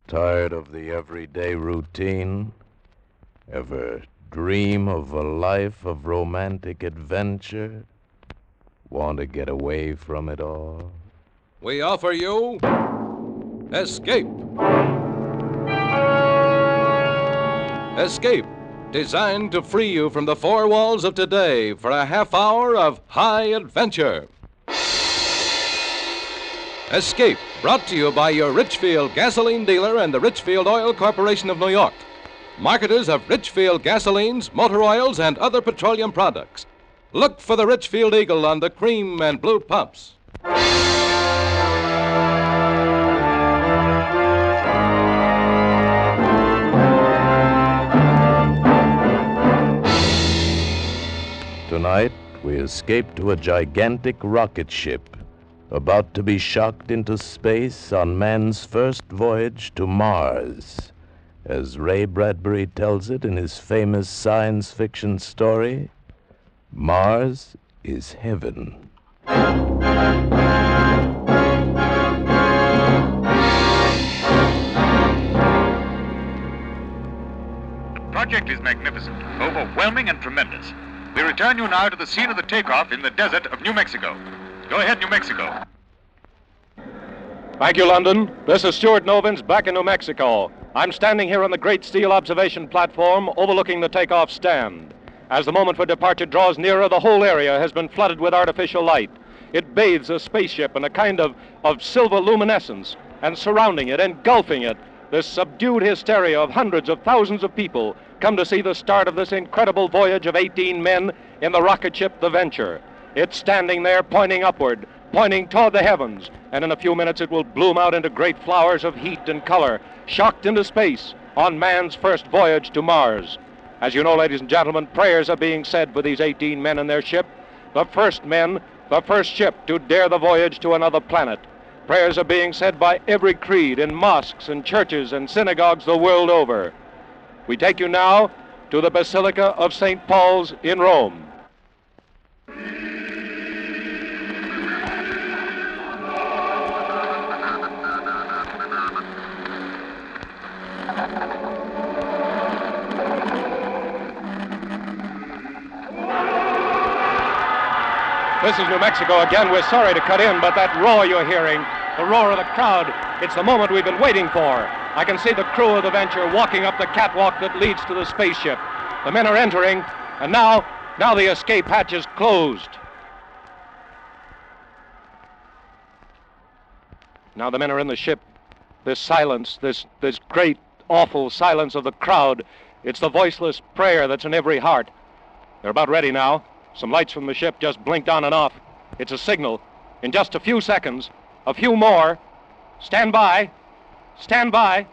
Tired of the everyday routine? Ever dream of a life of romantic adventure? Want to get away from it all? We offer you Escape. Escape, designed to free you from the four walls of today for a half hour of high adventure. Escape, brought to you by your Richfield gasoline dealer and the Richfield Oil Corporation of New York, marketers of Richfield gasolines, motor oils, and other petroleum products. Look for the Richfield Eagle on the cream and blue pumps. Tonight, we escape to a gigantic rocket ship about to be shocked into space on man's first voyage to Mars. As Ray Bradbury tells it in his famous science fiction story, Mars is heaven. The project is magnificent, overwhelming, and tremendous. We return you now to the scene of the takeoff in the desert of New Mexico. Go ahead, New Mexico. Thank you, London. This is Stuart Novins back in New Mexico. I'm standing here on the great steel observation platform overlooking the takeoff stand. As the moment for departure draws nearer, the whole area has been flooded with artificial light. It bathes the spaceship in a kind of silver luminescence, and surrounding it, engulfing it, this subdued hysteria of hundreds of thousands of people come to see the start of this incredible voyage of 18 men in the rocket ship, the Venture. It's standing there pointing upward, pointing toward the heavens, and in a few minutes it will bloom out into great flowers of heat and color, shocked into space on man's first voyage to Mars. As you know, ladies and gentlemen, prayers are being said for these 18 men and their ship, the first men, the first ship to dare the voyage to another planet. Prayers are being said by every creed in mosques and churches and synagogues the world over. We take you now to the Basilica of St. Paul's in Rome. This is New Mexico again. We're sorry to cut in, but that roar you're hearing, the roar of the crowd, it's the moment we've been waiting for. I can see the crew of the Venture walking up the catwalk that leads to the spaceship. The men are entering, and now the escape hatch is closed. Now the men are in the ship. This silence, this great, awful silence of the crowd, it's the voiceless prayer that's in every heart. They're about ready now. Some lights from the ship just blinked on and off. It's a signal. In just a few seconds, a few more. Stand by. Stand by.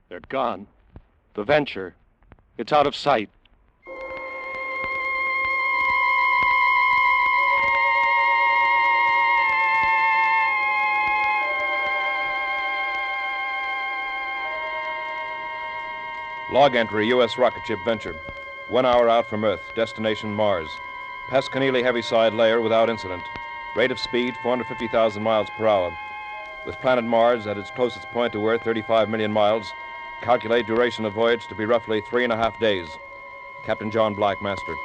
They're gone. The Venture. It's out of sight. Log entry, U.S. rocket ship Venture. 1 hour out from Earth, destination Mars. Past Keneally heaviside layer without incident. Rate of speed, 450,000 miles per hour. With planet Mars at its closest point to Earth, 35 million miles. Calculate duration of voyage to be roughly 3.5 days. Captain John Black, master.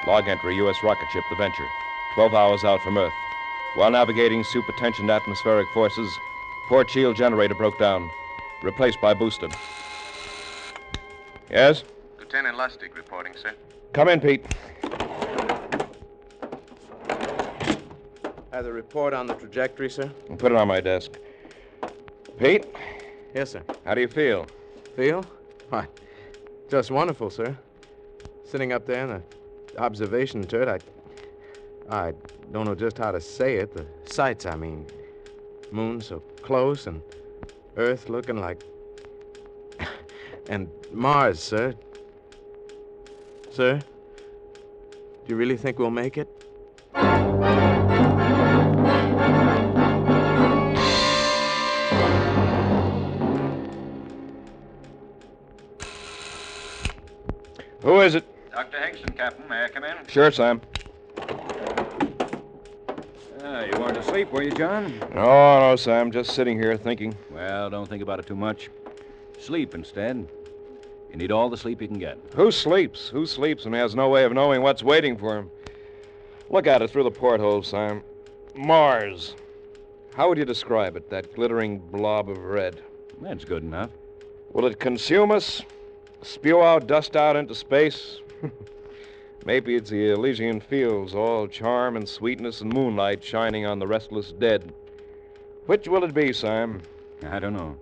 Log entry, U.S. rocket ship the Venture. 12 hours out from Earth. While navigating supertensioned atmospheric forces, port shield generator broke down. Replaced by booster. Yes? Lieutenant Lustig reporting, sir. Come in, Pete. Have the report on the trajectory, sir? Put it on my desk. Pete? Yes, sir. How do you feel? Feel? Why, just wonderful, sir. Sitting up there in the observation turret, I don't know just how to say it. The sights, I mean. Moon so close and Earth looking like... and Mars, sir. Sir? Do you really think we'll make it? Who is it? Dr. Hingston, Captain. May I come in? Sure, Sam. You weren't asleep, were you, John? No, Sam. Just sitting here thinking. Well, don't think about it too much. Sleep instead. You need all the sleep you can get. Who sleeps? Who sleeps and has no way of knowing what's waiting for him? Look at it through the porthole, Sam. Mars. How would you describe it, that glittering blob of red? That's good enough. Will it consume us? Spew out dust out into space? Maybe it's the Elysian fields, all charm and sweetness and moonlight shining on the restless dead. Which will it be, Sam? I don't know.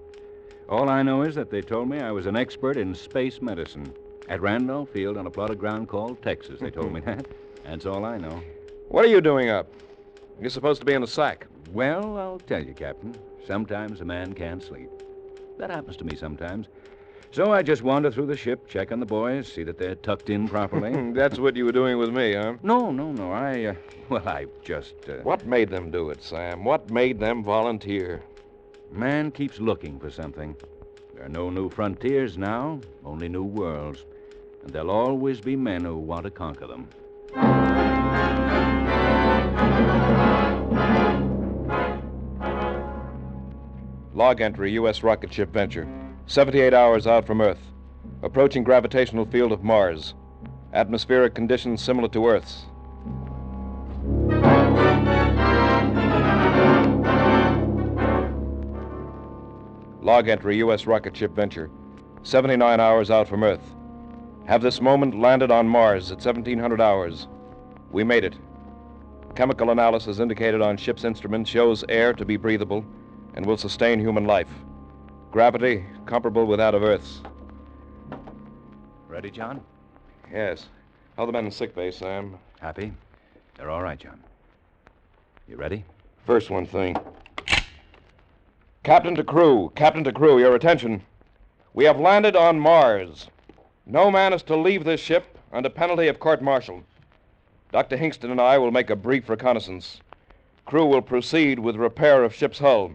All I know is that they told me I was an expert in space medicine. At Randolph Field on a plot of ground called Texas, they told me that. That's all I know. What are you doing up? You're supposed to be in the sack. Well, I'll tell you, Captain. Sometimes a man can't sleep. That happens to me sometimes. So I just wander through the ship, check on the boys, see that they're tucked in properly. That's what you were doing with me, huh? No. I just... What made them do it, Sam? What made them volunteer? Man keeps looking for something. There are no new frontiers now, only new worlds. And there'll always be men who want to conquer them. Log entry, U.S. rocket ship Venture. 78 hours out from Earth. Approaching gravitational field of Mars. Atmospheric conditions similar to Earth's. Log entry, U.S. rocket ship Venture. 79 hours out from Earth. Have this moment landed on Mars at 1700 hours. We made it. Chemical analysis indicated on ship's instruments shows air to be breathable and will sustain human life. Gravity comparable with that of Earth's. Ready, John? Yes. How are the men in sick bay, Sam? Happy? They're all right, John. You ready? First one thing. Captain to crew, your attention. We have landed on Mars. No man is to leave this ship under penalty of court-martial. Dr. Hingston and I will make a brief reconnaissance. Crew will proceed with repair of ship's hull.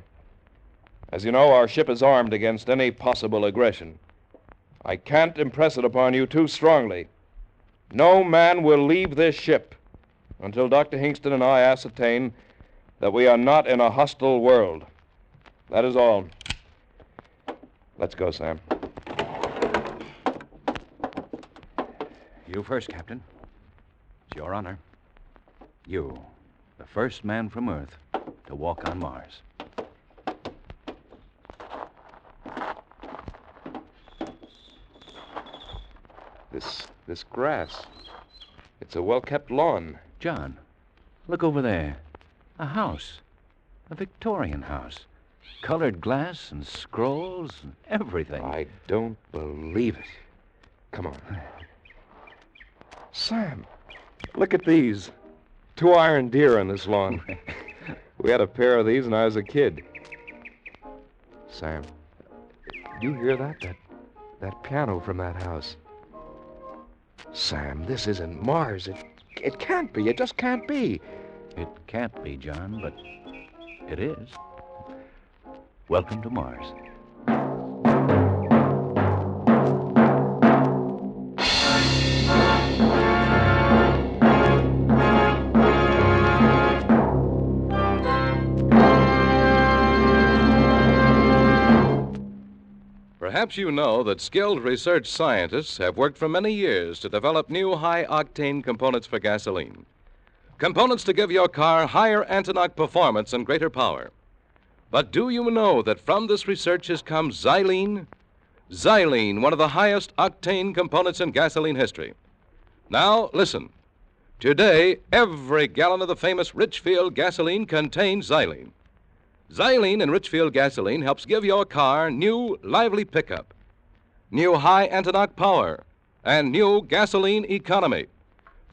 As you know, our ship is armed against any possible aggression. I can't impress it upon you too strongly. No man will leave this ship until Dr. Hingston and I ascertain that we are not in a hostile world. That is all. Let's go, Sam. You first, Captain. It's your honor. You, the first man from Earth to walk on Mars. This grass. It's a well-kept lawn. John, look over there. A house. A Victorian house. Colored glass and scrolls and everything. I don't believe it. Come on. Sam, look at these. 2 iron deer on this lawn. We had a pair of these when I was a kid. Sam, you hear that? That piano from that house. Sam, this isn't Mars. It can't be. It just can't be. It can't be, John, but it is. Welcome to Mars. Perhaps you know that skilled research scientists have worked for many years to develop new high-octane components for gasoline. Components to give your car higher anti-knock performance and greater power. But do you know that from this research has come xylene? Xylene, one of the highest octane components in gasoline history. Now, listen. Today, every gallon of the famous Richfield gasoline contains xylene. Xylene in Richfield gasoline helps give your car new, lively pickup, new high anti-knock power, and new gasoline economy.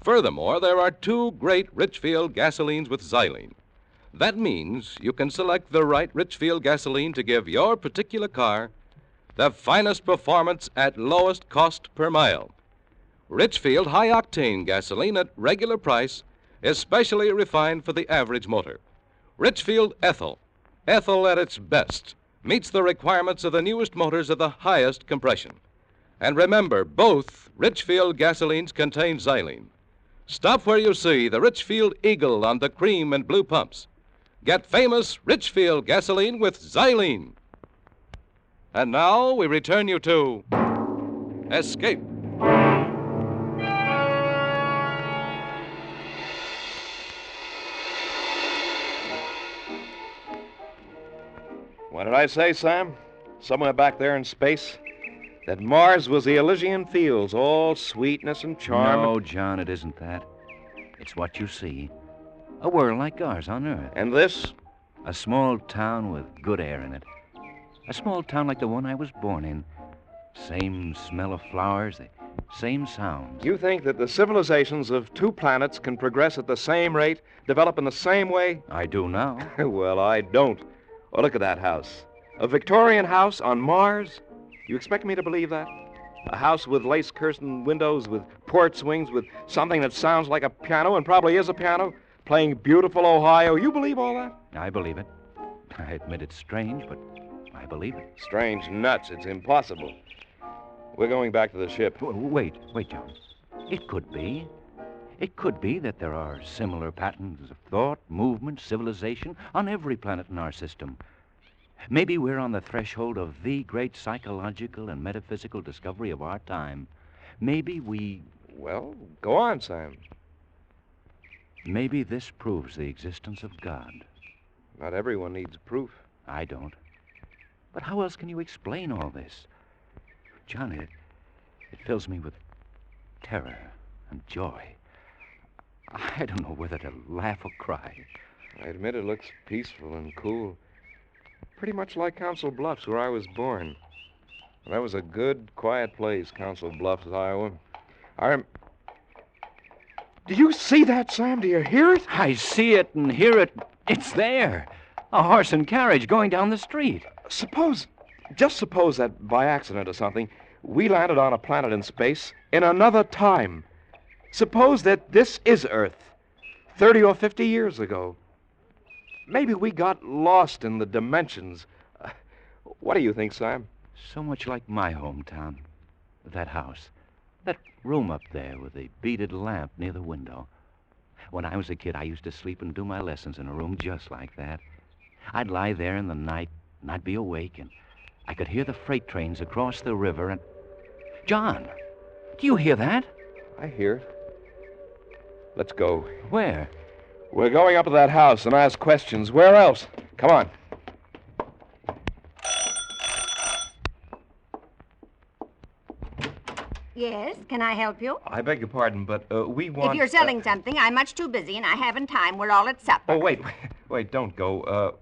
Furthermore, there are 2 great Richfield gasolines with xylene. That means you can select the right Richfield gasoline to give your particular car the finest performance at lowest cost per mile. Richfield high-octane gasoline at regular price is specially refined for the average motor. Richfield ethyl. Ethyl at its best meets the requirements of the newest motors of the highest compression. And remember, both Richfield gasolines contain xylene. Stop where you see the Richfield Eagle on the cream and blue pumps. Get famous Richfield gasoline with xylene. And now we return you to Escape. What did I say, Sam? Somewhere back there in space? That Mars was the Elysian fields, all sweetness and charm. No, John, it isn't that. It's what you see. A world like ours on Earth. And this? A small town with good air in it. A small town like the one I was born in. Same smell of flowers, the same sounds. You think that the civilizations of two planets can progress at the same rate, develop in the same way? I do now. Well, I don't. Oh, look at that house. A Victorian house on Mars? You expect me to believe that? A house with lace-curtained windows, with port swings, with something that sounds like a piano and probably is a piano, playing beautiful Ohio. You believe all that? I believe it. I admit it's strange, but I believe it. Strange nuts. It's impossible. We're going back to the ship. Wait, John. It could be. It could be that there are similar patterns of thought, movement, civilization on every planet in our system. Maybe we're on the threshold of the great psychological and metaphysical discovery of our time. Maybe we... Well, go on, Sam. Maybe this proves the existence of God. Not everyone needs proof. I don't. But how else can you explain all this? John, it fills me with terror and joy. I don't know whether to laugh or cry. I admit it looks peaceful and cool. Pretty much like Council Bluffs, where I was born. That was a good, quiet place, Council Bluffs, Iowa. Do you see that, Sam? Do you hear it? I see it and hear it. It's there. A horse and carriage going down the street. Just suppose that by accident or something, we landed on a planet in space in another time. Suppose that this is Earth, 30 or 50 years ago. Maybe we got lost in the dimensions. What do you think, Sam? So much like my hometown. That house. That room up there with the beaded lamp near the window. When I was a kid, I used to sleep and do my lessons in a room just like that. I'd lie there in the night, and I'd be awake, and I could hear the freight trains across the river, and... John, do you hear that? I hear it. Let's go. Where? We're going up to that house and ask questions. Where else? Come on. Yes, can I help you? I beg your pardon, but we want... If you're selling something, I'm much too busy and I haven't time. We're all at supper. Oh, wait, don't go.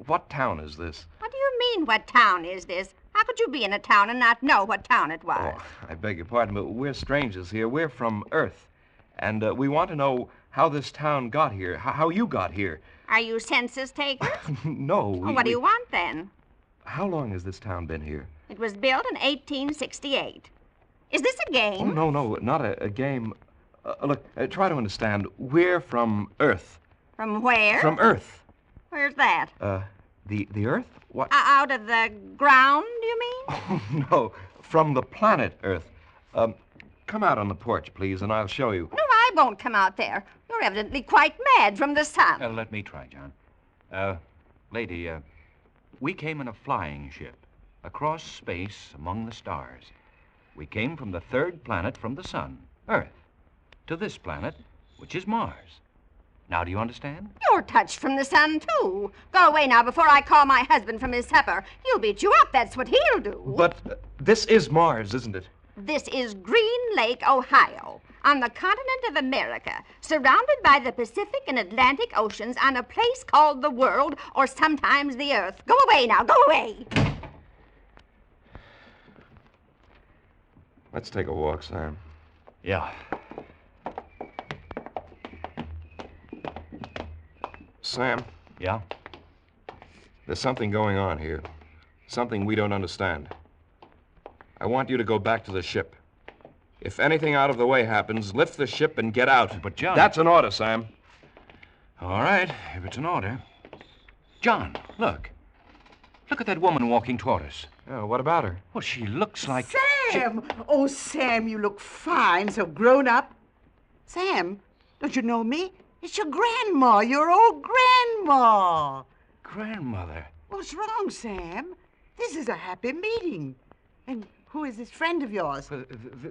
What town is this? What do you mean, what town is this? How could you be in a town and not know what town it was? Oh, I beg your pardon, but we're strangers here. We're from Earth. And we want to know how this town got here, how you got here. Are you census takers? No. Well, what do you want, then? How long has this town been here? It was built in 1868. Is this a game? Oh, no, not a game. Look, try to understand. We're from Earth. From where? From Earth. Where's that? The Earth? What? Out of the ground, do you mean? Oh, no, from the planet Earth. Come out on the porch, please, and I'll show you. No, I won't come out there. You're evidently quite mad from the sun. Let me try, John. Lady, we came in a flying ship across space among the stars. We came from the third planet from the sun, Earth, to this planet, which is Mars. Now, do you understand? You're touched from the sun, too. Go away now before I call my husband from his supper. He'll beat you up. That's what he'll do. But this is Mars, isn't it? This is Green Lake, Ohio, on the continent of America, surrounded by the Pacific and Atlantic Oceans on a place called the world, or sometimes the Earth. Go away now. Go away. Let's take a walk, Sam. Yeah. Sam? Yeah? There's something going on here. Something we don't understand. I want you to go back to the ship. If anything out of the way happens, lift the ship and get out. But, John... That's an order, Sam. All right, if it's an order. John, look. Look at that woman walking toward us. Oh, what about her? Well, she looks like... Sam! Oh, Sam, you look fine, so grown up. Sam, don't you know me? It's your grandma, your old grandma. Grandmother. What's wrong, Sam? This is a happy meeting. And who is this friend of yours?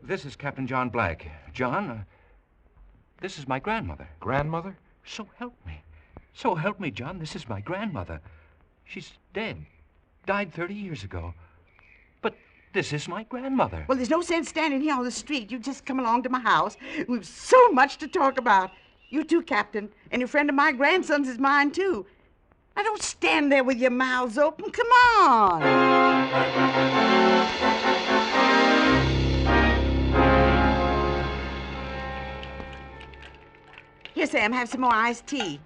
This is Captain John Black. John, this is my grandmother. Grandmother? So help me. So help me, John. This is my grandmother. She's dead. Died 30 years ago. But this is my grandmother. Well, there's no sense standing here on the street. You just come along to my house. We've so much to talk about. You too, Captain. And your friend of my grandson's is mine, too. Now, don't stand there with your mouths open. Come on. Here, Sam, have some more iced tea.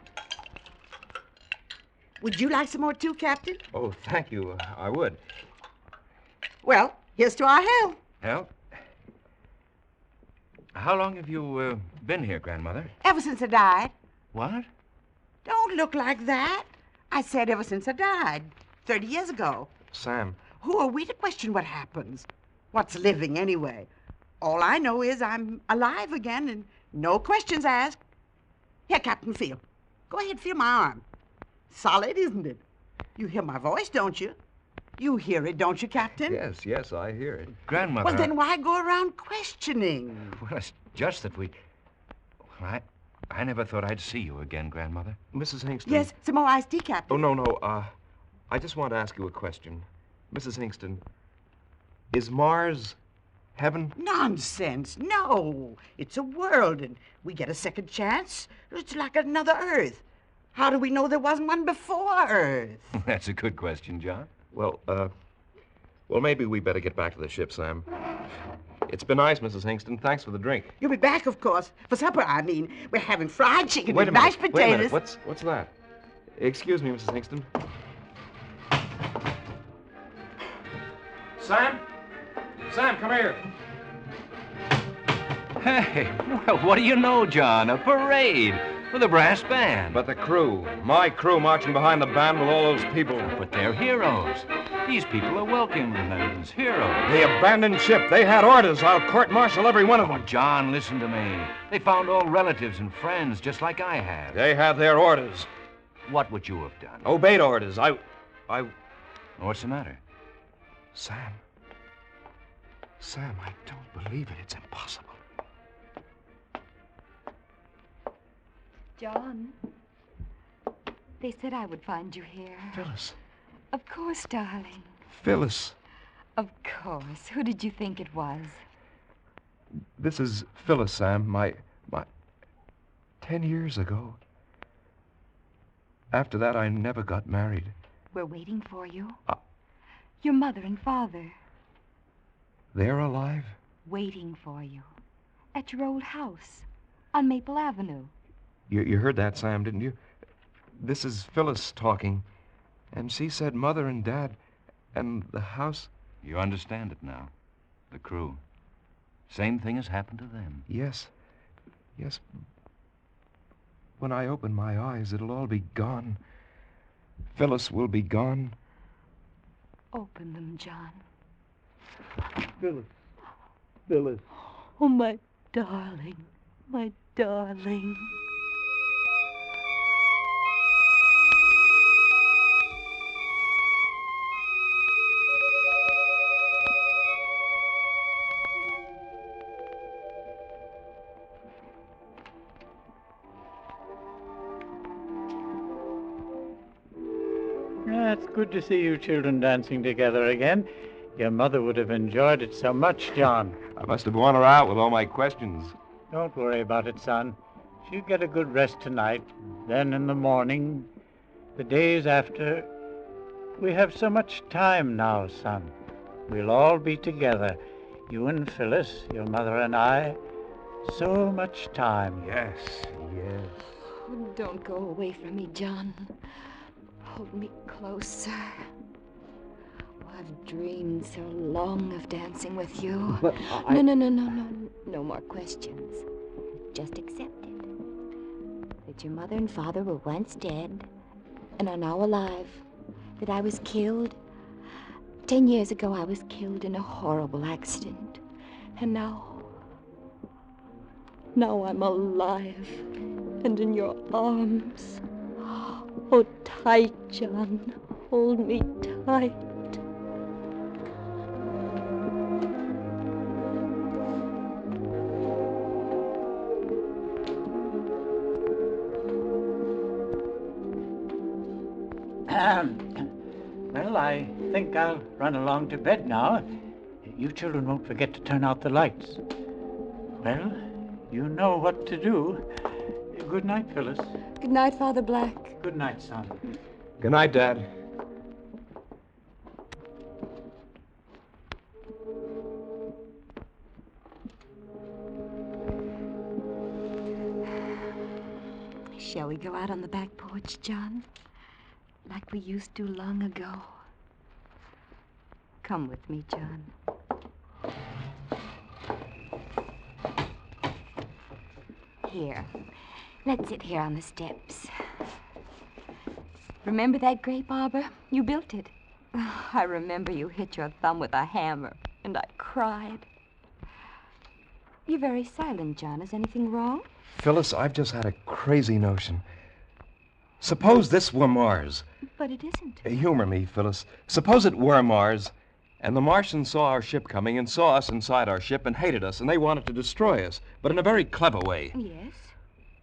Would you like some more, too, Captain? Oh, thank you. I would. Well, here's to our health. Well, how long have you been here, Grandmother? Ever since I died. What? Don't look like that. I said ever since I died, 30 years ago. Sam. Who are we to question what happens? What's living, anyway? All I know is I'm alive again and no questions asked. Here, Captain, feel. Go ahead, feel my arm. Solid, isn't it? You hear my voice, don't you? You hear it, don't you, Captain? Yes, I hear it. Grandmother. Well, then why go around questioning? Well, it's just that we... Well, I never thought I'd see you again, Grandmother. Mrs. Hingston. Yes, some more iced tea, Captain. Oh, no. I just want to ask you a question. Mrs. Hingston, is Mars heaven? Nonsense. No. It's a world, and we get a second chance. It's like another Earth. How do we know there wasn't one before Earth? That's a good question, John. Well, maybe we better get back to the ship, Sam. It's been nice, Mrs. Hingston. Thanks for the drink. You'll be back, of course. For supper, I mean. We're having fried chicken Wait a and minute. mashed potatoes. Wait a minute. What's that? Excuse me, Mrs. Hingston. Sam? Sam, come here. Hey, well, what do you know, John? A parade with a brass band. But the crew, my crew marching behind the band with all those people. But they're heroes. These people are welcomed as heroes. They abandoned ship. They had orders. I'll court-martial every one of them. Oh, John, listen to me. They found old relatives and friends just like I have. They had their orders. What would you have done? Obeyed orders. I... What's the matter? Sam, I don't believe it. It's impossible. John, they said I would find you here. Phyllis. Of course, darling. Phyllis. Of course. Who did you think it was? This is Phyllis, Sam. My 10 years ago. After that, I never got married. We're waiting for you. Your mother and father. They're alive? Waiting for you. At your old house. On Maple Avenue. You heard that, Sam, didn't you? This is Phyllis talking. And she said Mother and Dad and the house... You understand it now. The crew. Same thing has happened to them. Yes. When I open my eyes, it'll all be gone. Phyllis will be gone. Open them, John. Phyllis. Oh, my darling. My darling. It's good to see you children dancing together again. Your mother would have enjoyed it so much, John. I must have worn her out with all my questions. Don't worry about it, son. She'll get a good rest tonight. Then in the morning, the days after... We have so much time now, son. We'll all be together. You and Phyllis, your mother and I. So much time. Yes. Oh, don't go away from me, John. Hold me closer. Oh, I've dreamed so long of dancing with you. But No more questions. Just accept it. That your mother and father were once dead and are now alive. That I was killed 10 years ago, I was killed in a horrible accident. And now I'm alive and in your arms. Hold tight, John. Hold me tight. Well, I think I'll run along to bed now. You children won't forget to turn out the lights. Well, you know what to do. Good night, Phyllis. Good night, Father Black. Good night, son. Good night, Dad. Shall we go out on the back porch, John? Like we used to long ago. Come with me, John. Here. Let's sit here on the steps. Remember that grape arbor? You built it. I remember you hit your thumb with a hammer, and I cried. You're very silent, John. Is anything wrong? Phyllis, I've just had a crazy notion. Suppose this were Mars. But it isn't. Humor me, Phyllis. Suppose it were Mars, and the Martians saw our ship coming and saw us inside our ship and hated us, and they wanted to destroy us, but in a very clever way. Yes?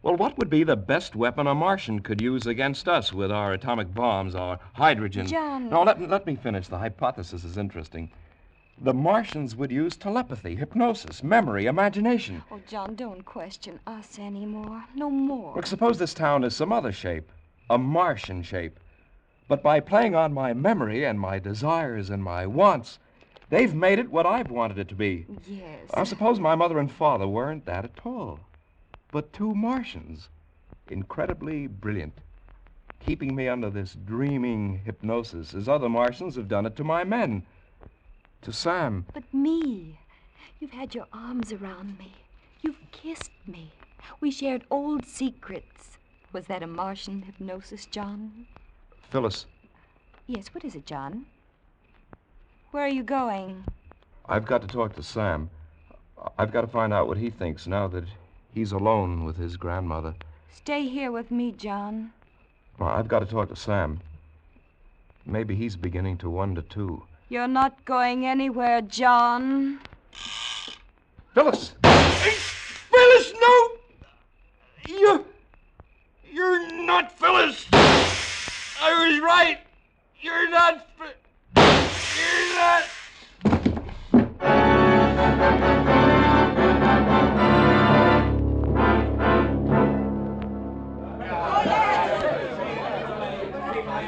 Well, what would be the best weapon a Martian could use against us with our atomic bombs, our hydrogen? John... No, let me finish. The hypothesis is interesting. The Martians would use telepathy, hypnosis, memory, imagination. Oh, John, don't question us anymore. No more. Look, suppose this town is some other shape, a Martian shape. But by playing on my memory and my desires and my wants, they've made it what I've wanted it to be. Yes. Now, suppose my mother and father weren't that at all, but two Martians, incredibly brilliant, keeping me under this dreaming hypnosis, as other Martians have done it to my men. To Sam. But me. You've had your arms around me. You've kissed me. We shared old secrets. Was that a Martian hypnosis, John? Phyllis. Yes, what is it, John? Where are you going? I've got to talk to Sam. I've got to find out what he thinks now that he's alone with his grandmother. Stay here with me, John. Well, I've got to talk to Sam. Maybe he's beginning to wonder, too. You're not going anywhere, John. Phyllis! Phyllis, no! You're not Phyllis! I was right! You're not... You're not...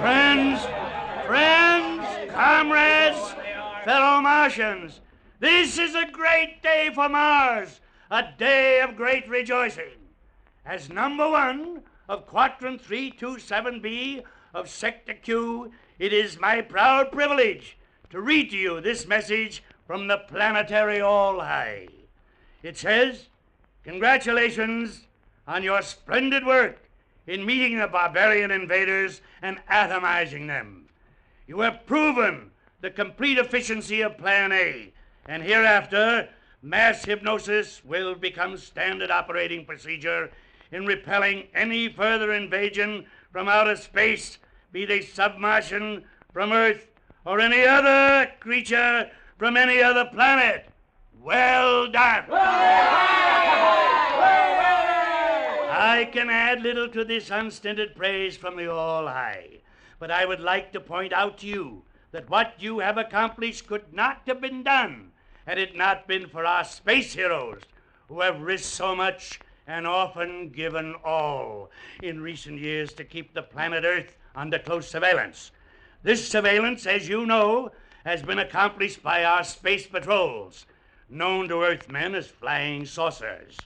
Friends, comrades, fellow Martians, this is a great day for Mars, a day of great rejoicing. As number one of Quadrant 327B of Sector Q, it is my proud privilege to read to you this message from the planetary All-High. It says, congratulations on your splendid work in meeting the barbarian invaders and atomizing them. You have proven the complete efficiency of Plan A, and hereafter, mass hypnosis will become standard operating procedure in repelling any further invasion from outer space, be they submartian, from Earth, or any other creature from any other planet. Well done. I can add little to this unstinted praise from the All-High, but I would like to point out to you that what you have accomplished could not have been done had it not been for our space heroes who have risked so much and often given all in recent years to keep the planet Earth under close surveillance. This surveillance, as you know, has been accomplished by our space patrols, known to Earthmen as flying saucers.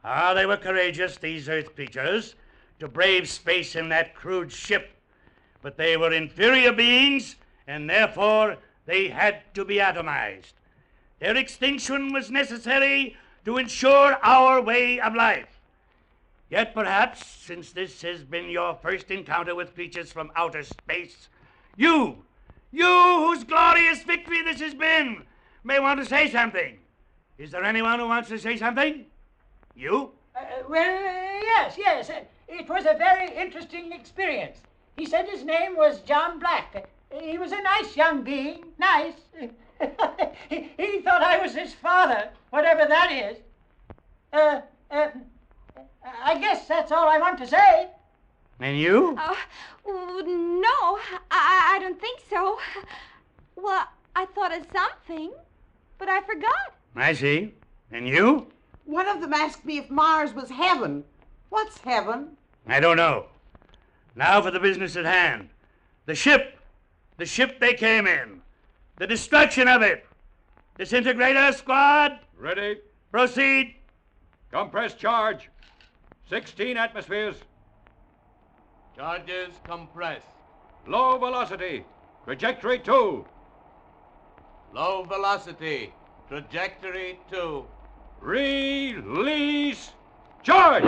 They were courageous, these Earth creatures, to brave space in that crude ship, but they were inferior beings, and therefore they had to be atomized. Their extinction was necessary to ensure our way of life. Yet perhaps, since this has been your first encounter with creatures from outer space, you You whose glorious victory this has been may want to say something. Is there anyone who wants to say something? You? Yes. It was a very interesting experience. He said his name was John Black. He was a nice young being. Nice. He thought I was his father, whatever that is. I guess that's all I want to say. And you? No, I don't think so. Well, I thought of something, but I forgot. I see. And you? One of them asked me if Mars was heaven. What's heaven? I don't know. Now for the business at hand. The ship they came in. The destruction of it. Disintegrator squad. Ready. Proceed. Compress charge. 16 atmospheres. Charges compress. Low velocity. Trajectory 2. Low velocity. Trajectory 2. Release. Charge!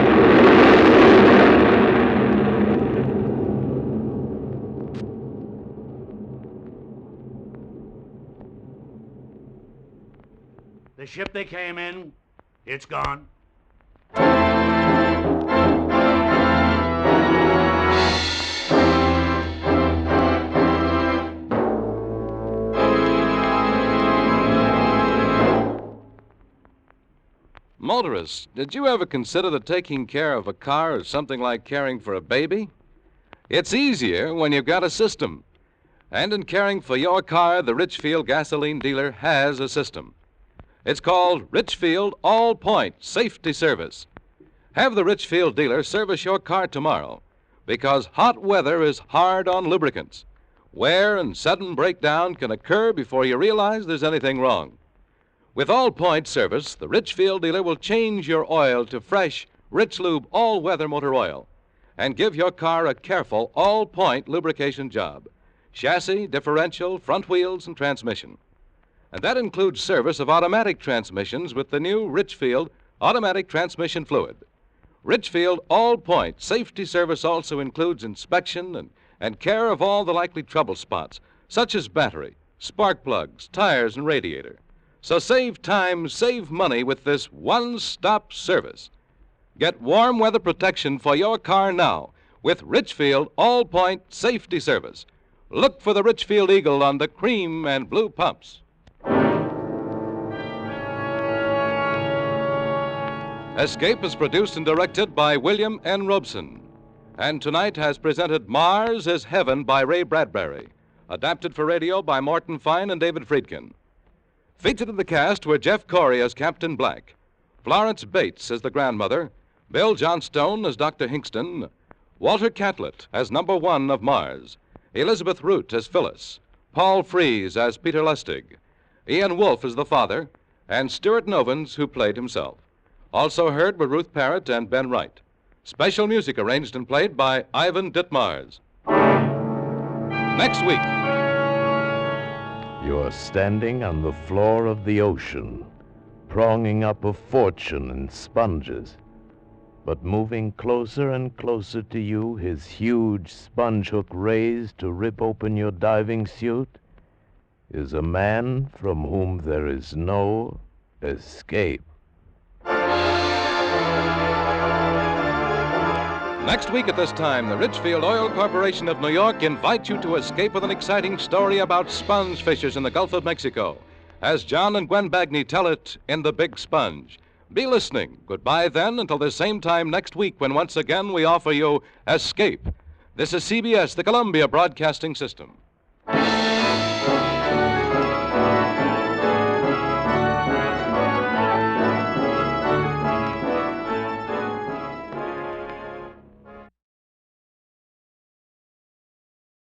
The ship they came in, it's gone. Motorists, did you ever consider that taking care of a car is something like caring for a baby? It's easier when you've got a system. And in caring for your car, the Richfield gasoline dealer has a system. It's called Richfield All-Point Safety Service. Have the Richfield dealer service your car tomorrow, because hot weather is hard on lubricants. Wear and sudden breakdown can occur before you realize there's anything wrong. With All-Point service, the Richfield dealer will change your oil to fresh, Rich Lube all-weather motor oil and give your car a careful all-point lubrication job. Chassis, differential, front wheels, and transmission. And that includes service of automatic transmissions with the new Richfield automatic transmission fluid. Richfield All-Point Safety Service also includes inspection and care of all the likely trouble spots, such as battery, spark plugs, tires, and radiator. So save time, save money with this one-stop service. Get warm weather protection for your car now with Richfield All-Point Safety Service. Look for the Richfield Eagle on the cream and blue pumps. Escape is produced and directed by William N. Robeson. And tonight has presented Mars is Heaven by Ray Bradbury. Adapted for radio by Morton Fine and David Friedkin. Featured in the cast were Jeff Corey as Captain Black, Florence Bates as the grandmother, Bill Johnstone as Dr. Hingston, Walter Catlett as number 1 of Mars, Elizabeth Root as Phyllis, Paul Frees as Peter Lustig, Ian Wolfe as the father, and Stuart Novins, who played himself. Also heard were Ruth Parrott and Ben Wright. Special music arranged and played by Ivan Ditmars. Next week. You're standing on the floor of the ocean, pronging up a fortune in sponges. But moving closer and closer to you, his huge sponge hook raised to rip open your diving suit, is a man from whom there is no escape. Next week at this time, the Richfield Oil Corporation of New York invites you to escape with an exciting story about sponge fishers in the Gulf of Mexico, as John and Gwen Bagney tell it in The Big Sponge. Be listening. Goodbye then until the same time next week when once again we offer you Escape. This is CBS, the Columbia Broadcasting System.